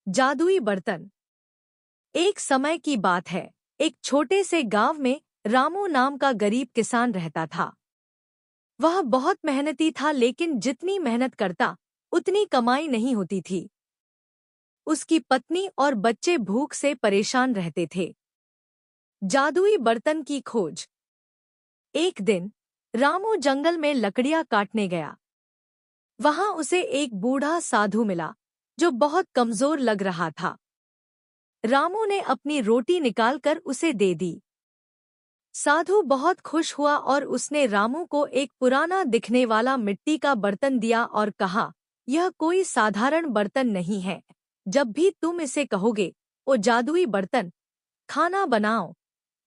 जादुई बर्तन। एक समय की बात है। एक छोटे से गांव में रामू नाम का गरीब किसान रहता था। वह बहुत मेहनती था, लेकिन जितनी मेहनत करता उतनी कमाई नहीं होती थी। उसकी पत्नी और बच्चे भूख से परेशान रहते थे। जादुई बर्तन की खोज। एक दिन रामू जंगल में लकड़ियां काटने गया। वहां उसे एक बूढ़ा साधु मिला जो बहुत कमजोर लग रहा था। रामू ने अपनी रोटी निकालकर उसे दे दी। साधु बहुत खुश हुआ और उसने रामू को एक पुराना दिखने वाला मिट्टी का बर्तन दिया और कहा, यह कोई साधारण बर्तन नहीं है। जब भी तुम इसे कहोगे, ओ जादुई बर्तन, खाना बनाओ,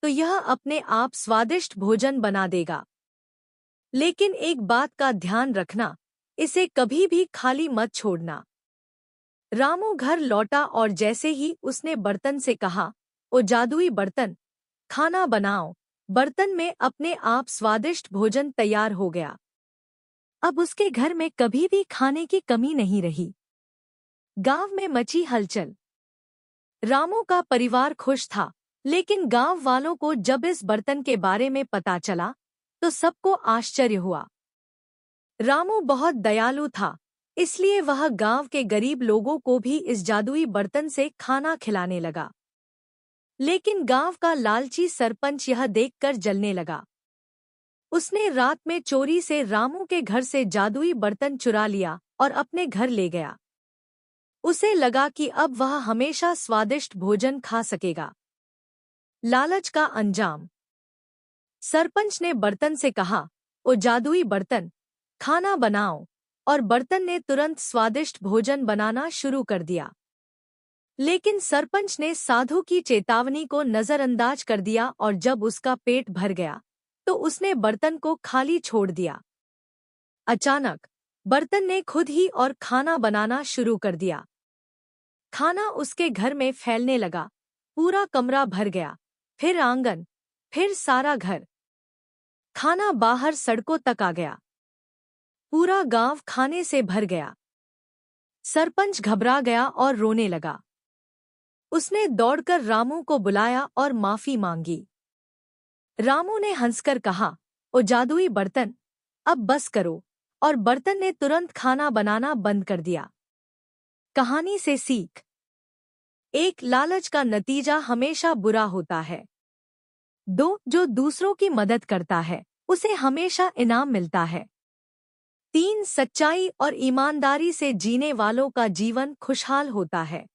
तो यह अपने आप स्वादिष्ट भोजन बना देगा। लेकिन एक बात का ध्यान रखना, इसे कभी भी खाली मत छोड़ना। रामू घर लौटा और जैसे ही उसने बर्तन से कहा, ओ जादुई बर्तन, खाना बनाओ, बर्तन में अपने आप स्वादिष्ट भोजन तैयार हो गया। अब उसके घर में कभी भी खाने की कमी नहीं रही। गांव में मची हलचल। रामू का परिवार खुश था, लेकिन गांव वालों को जब इस बर्तन के बारे में पता चला तो सबको आश्चर्य हुआ। रामू बहुत दयालु था, इसलिए वह गांव के गरीब लोगों को भी इस जादुई बर्तन से खाना खिलाने लगा। लेकिन गांव का लालची सरपंच यह देखकर जलने लगा। उसने रात में चोरी से रामू के घर से जादुई बर्तन चुरा लिया और अपने घर ले गया। उसे लगा कि अब वह हमेशा स्वादिष्ट भोजन खा सकेगा। लालच का अंजाम। सरपंच ने बर्तन से कहा, ओ जादुई बर्तन, खाना बनाओ, और बर्तन ने तुरंत स्वादिष्ट भोजन बनाना शुरू कर दिया। लेकिन सरपंच ने साधु की चेतावनी को नजरअंदाज कर दिया और जब उसका पेट भर गया तो उसने बर्तन को खाली छोड़ दिया। अचानक बर्तन ने खुद ही और खाना बनाना शुरू कर दिया। खाना उसके घर में फैलने लगा। पूरा कमरा भर गया, फिर आंगन, फिर सारा घर। खाना बाहर सड़कों तक आ गया। पूरा गांव खाने से भर गया। सरपंच घबरा गया और रोने लगा। उसने दौड़कर रामू को बुलाया और माफी मांगी। रामू ने हंसकर कहा, ओ जादुई बर्तन, अब बस करो, और बर्तन ने तुरंत खाना बनाना बंद कर दिया। कहानी से सीख। एक, लालच का नतीजा हमेशा बुरा होता है। 2, जो दूसरों की मदद करता है उसे हमेशा इनाम मिलता है। 3, सच्चाई और ईमानदारी से जीने वालों का जीवन खुशहाल होता है।